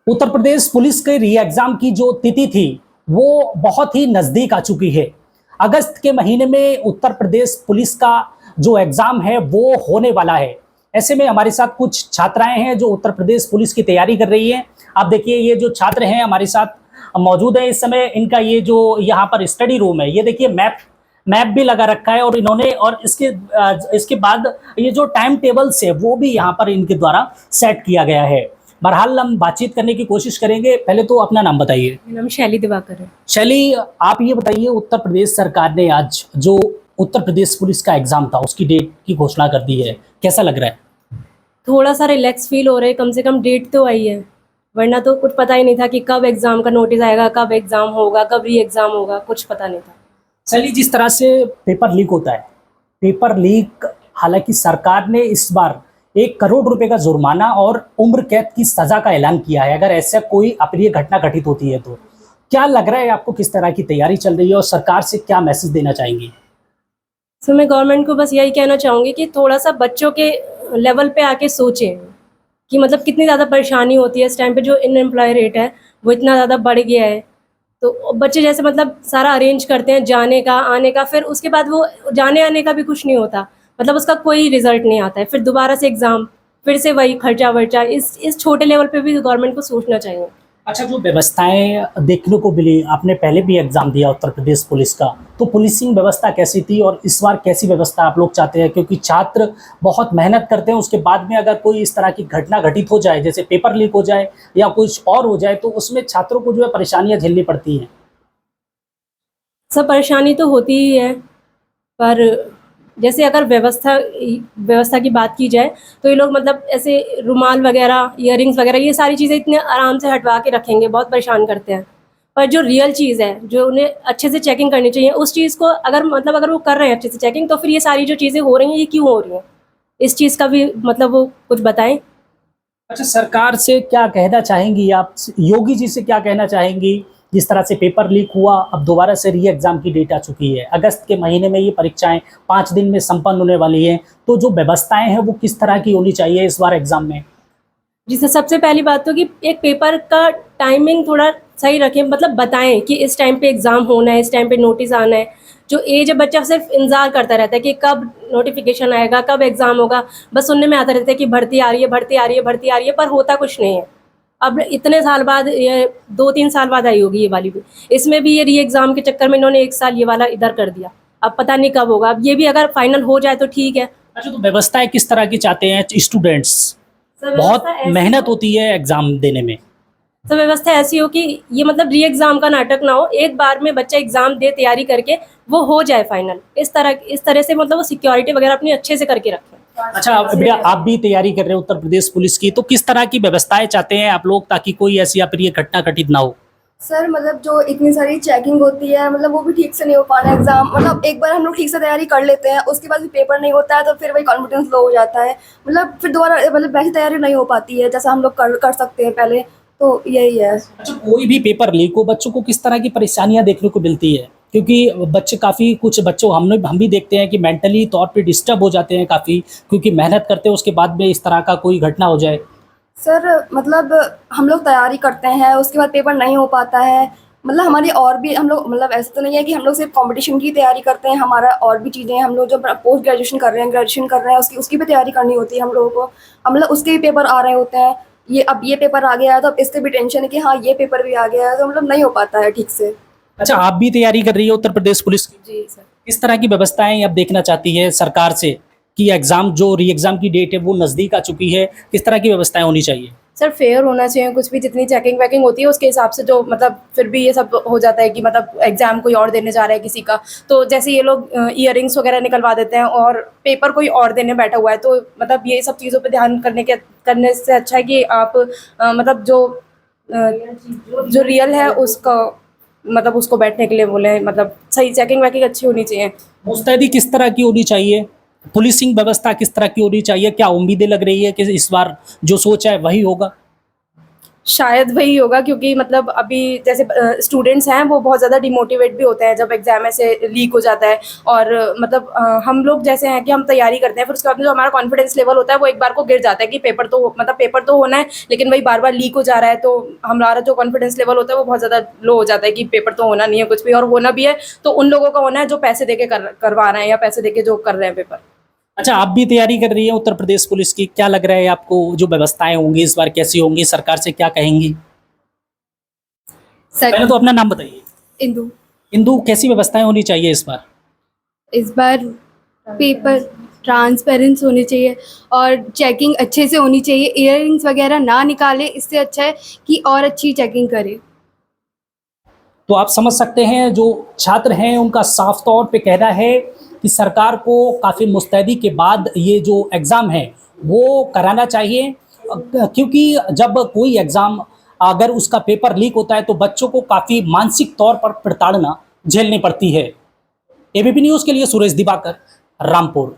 Uttar Pradesh police के री exam की जो तिथि थी वो बहुत ही नजदीक आ चुकी है। अगस्त के महीने में उत्तर प्रदेश पुलिस का जो एग्जाम है वो होने वाला है। ऐसे में हमारे साथ कुछ छात्राएं हैं जो उत्तर प्रदेश पुलिस की तैयारी कर रही हैं। आप देखिए ये जो छात्र हैं हमारे साथ मौजूद है इस समय। इनका ये जो यहाँ पर स्टडी रूम है, ये देखिए मैप मैप भी लगा रखा है और इन्होंने और इसके बाद ये जो टाइम टेबल्स है वो भी यहाँ पर इनके द्वारा सेट किया गया है। बहरहाल हम बातचीत करने की कोशिश करेंगे। पहले तो अपना नाम बताइए। मेरा नाम शैली दिवाकर है। शैली, आप ये बताइए, उत्तर प्रदेश सरकार ने आज जो उत्तर प्रदेश पुलिस का एग्जाम था उसकी डेट की घोषणा कर दी है, कैसा लग रहा है? थोड़ा सा रिलैक्स फील हो रहा है, कम से कम डेट तो आई है, वरना तो कुछ पता ही नहीं था कि कब एग्जाम का नोटिस आएगा, कब एग्जाम होगा, कब री एग्जाम होगा, कुछ पता नहीं था। शैली, जिस तरह से पेपर लीक होता है, पेपर लीक, हालांकि सरकार ने इस बार 1 करोड़ रुपए का जुर्माना और उम्र कैद की सजा का ऐलान किया है अगर ऐसा कोई अप्रिय घटना घटित होती है तो। क्या लग रहा है आपको, किस तरह की तैयारी चल रही है और सरकार से क्या मैसेज देना चाहेंगी? सो मैं गवर्नमेंट को बस यही कहना चाहूँगी कि थोड़ा सा बच्चों के लेवल पे आके सोचें कि मतलब कितनी ज़्यादा परेशानी होती है इस टाइम पे। जो अनएम्प्लॉय रेट है वो इतना ज़्यादा बढ़ गया है, तो बच्चे जैसे मतलब सारा अरेंज करते हैं जाने का आने का, फिर उसके बाद वो जाने आने का भी कुछ नहीं होता, मतलब उसका कोई रिजल्ट नहीं आता है, फिर दोबारा से एग्ज़ाम, फिर से वही खर्चा वर्चा। इस छोटे लेवल पे भी गवर्नमेंट को सोचना चाहिए। अच्छा, जो व्यवस्थाएं देखने को मिली, आपने पहले भी एग्जाम दिया उत्तर प्रदेश पुलिस का, तो पुलिसिंग व्यवस्था कैसी थी और इस बार कैसी व्यवस्था आप लोग चाहते हैं? क्योंकि छात्र बहुत मेहनत करते हैं, उसके बाद में अगर कोई इस तरह की घटना घटित हो जाए, जैसे पेपर लीक हो जाए या कुछ और हो जाए, तो उसमें छात्रों को जो है परेशानियां झेलनी पड़ती हैं। सब परेशानी तो होती ही है, पर जैसे अगर व्यवस्था की बात की जाए तो ये लोग मतलब ऐसे रुमाल वगैरह, इयररिंग्स वगैरह, ये सारी चीज़ें इतने आराम से हटवा के रखेंगे, बहुत परेशान करते हैं। पर जो रियल चीज़ है, जो उन्हें अच्छे से चेकिंग करनी चाहिए, उस चीज़ को अगर वो कर रहे हैं अच्छे से चेकिंग, तो फिर ये सारी जो चीज़ें हो रही हैं ये क्यों हो रही हैं, इस चीज़ का भी मतलब वो कुछ बताएं। अच्छा, सरकार से क्या कहना चाहेंगी आप? योगी जी से क्या कहना चाहेंगी? जिस तरह से पेपर लीक हुआ, अब दोबारा से री एग्जाम की डेट आ चुकी है, अगस्त के महीने में ये परीक्षाएं 5 दिन में संपन्न होने वाली हैं, तो जो व्यवस्थाएं हैं वो किस तरह की होनी चाहिए इस बार एग्जाम में? जिससे सबसे पहली बात तो कि एक पेपर का टाइमिंग थोड़ा सही रखें, मतलब बताएं कि इस टाइम पे एग्ज़ाम होना है, इस टाइम पे नोटिस आना है। जो एज है, बच्चा सिर्फ इंतज़ार करता रहता है कि कब नोटिफिकेशन आएगा, कब एग्ज़ाम होगा, बस सुनने में आता रहता है कि भर्ती आ रही है, भर्ती आ रही है, भर्ती आ रही है, पर होता कुछ नहीं है। अब इतने साल बाद, ये 2-3 साल बाद आई होगी ये वाली भी, इसमें भी ये री एग्ज़ाम के चक्कर में इन्होंने 1 साल ये वाला इधर कर दिया। अब पता नहीं कब होगा, अब ये भी अगर फाइनल हो जाए तो ठीक है। अच्छा, तो व्यवस्थाएं किस तरह की चाहते हैं स्टूडेंट्स? सर बहुत व्यवस्था ऐसी मेहनत होती है एग्जाम देने में। तो व्यवस्था ऐसी हो कि ये मतलब री एग्ज़ाम का नाटक ना हो, एक बार में बच्चा एग्ज़ाम दे, तैयारी करके वो हो जाए फाइनल। इस तरह से मतलब वो सिक्योरिटी वगैरह अपनी अच्छे से करके रखें। अच्छा बेटा, आप भी तैयारी कर रहे हो उत्तर प्रदेश पुलिस की, तो किस तरह की व्यवस्थाएं चाहते हैं आप लोग ताकि कोई ऐसी अप्रिय घटना घटित ना हो? सर मतलब जो इतनी सारी चेकिंग होती है, मतलब वो भी ठीक से नहीं हो पाना एग्जाम। मतलब एक बार हम लोग ठीक से तैयारी कर लेते हैं, उसके बाद भी पेपर नहीं होता है तो फिर वही कॉन्फिडेंस लो हो जाता है। मतलब फिर दोबारा मतलब वैसी तैयारी नहीं हो पाती है जैसा हम लोग कर सकते हैं पहले। तो यही है। अच्छा, कोई भी पेपर लीक हो, बच्चों को किस तरह की परेशानियां देखने को मिलती है? क्योंकि बच्चे काफ़ी, कुछ बच्चों हम भी देखते हैं कि मेंटली तौर पे डिस्टर्ब हो जाते हैं काफ़ी, क्योंकि मेहनत करते हैं, उसके बाद में इस तरह का कोई घटना हो जाए। सर मतलब हम लोग तैयारी करते हैं, उसके बाद पेपर नहीं हो पाता है। मतलब हमारी और भी हम लोग, मतलब ऐसा तो नहीं है कि हम लोग सिर्फ कंपटीशन की तैयारी करते हैं, हमारा और भी चीज़ें हैं। हम लोग जो पोस्ट ग्रेजुएशन कर रहे हैं, ग्रेजुएशन कर रहे हैं, उसकी भी तैयारी करनी होती है हम लोगों को। मतलब उसके भी पेपर आ रहे होते हैं। अब ये पेपर आ गया है तो अब इसके भी टेंशन है कि हाँ ये पेपर भी आ गया है, तो मतलब नहीं हो पाता है ठीक से। अच्छा, आप भी तैयारी कर रही हो उत्तर प्रदेश पुलिस की, जी सर। किस तरह की व्यवस्थाएं आप देखना चाहती है सरकार से कि एग्जाम, जो री एग्जाम की डेट है वो नज़दीक आ चुकी है, किस तरह की व्यवस्थाएं होनी चाहिए? सर फेयर होना चाहिए, कुछ भी जितनी चेकिंग वेकिंग होती है उसके हिसाब से, जो मतलब फिर भी ये सब हो जाता है कि मतलब एग्जाम कोई और देने जा रहा है किसी का, तो जैसे ये लोग इयररिंग्स वगैरह निकलवा देते हैं और पेपर कोई और देने बैठा हुआ है, तो मतलब ये सब चीज़ों पे ध्यान करने से अच्छा है कि आप मतलब जो रियल है उसका मतलब उसको बैठने के लिए बोले, मतलब सही चेकिंग वेकिंग अच्छी होनी चाहिए। मुस्तैदी किस तरह की होनी चाहिए? पुलिसिंग व्यवस्था किस तरह की होनी चाहिए? क्या उम्मीदें लग रही है कि इस बार जो सोच है वही होगा? शायद वही होगा, क्योंकि मतलब अभी जैसे स्टूडेंट्स हैं वो बहुत ज़्यादा डिमोटिवेट भी होते हैं जब एग्ज़ाम ऐसे लीक हो जाता है। और मतलब हम लोग जैसे हैं कि हम तैयारी करते हैं, फिर उसके बाद में जो हमारा कॉन्फिडेंस लेवल होता है वो एक बार को गिर जाता है कि पेपर तो होना है, लेकिन वही बार बार लीक हो जा रहा है, तो हमारा जो कॉन्फिडेंस लेवल होता है वो बहुत ज़्यादा लो हो जाता है कि पेपर तो होना नहीं है कुछ भी, और होना भी है तो उन लोगों का होना है जो पैसे दे के करवा रहे हैं या पैसे दे के जो कर रहे हैं पेपर। अच्छा, आप भी तैयारी कर रही हैं उत्तर प्रदेश पुलिस की, क्या लग रहा है आपको, जो व्यवस्थाएं होंगी इस बार कैसी होंगी, सरकार से क्या कहेंगी? पहले तो अपना नाम बताइए। इंदु। इंदु, कैसी व्यवस्थाएं होनी चाहिए इस बार? इस बार पेपर ट्रांसपेरेंस होने चाहिए और चेकिंग अच्छे से होनी चाहिए, इयररिंग्स वगैरह ना निकाले, इससे अच्छा है कि और अच्छी चेकिंग करे। तो आप समझ सकते हैं जो छात्र हैं उनका साफ तौर पे कहना है कि सरकार को काफ़ी मुस्तैदी के बाद ये जो एग्ज़ाम है वो कराना चाहिए, क्योंकि जब कोई एग्ज़ाम अगर उसका पेपर लीक होता है तो बच्चों को काफ़ी मानसिक तौर पर प्रताड़ना झेलनी पड़ती है। एबीपी न्यूज़ के लिए सुरेश दिवाकर, रामपुर।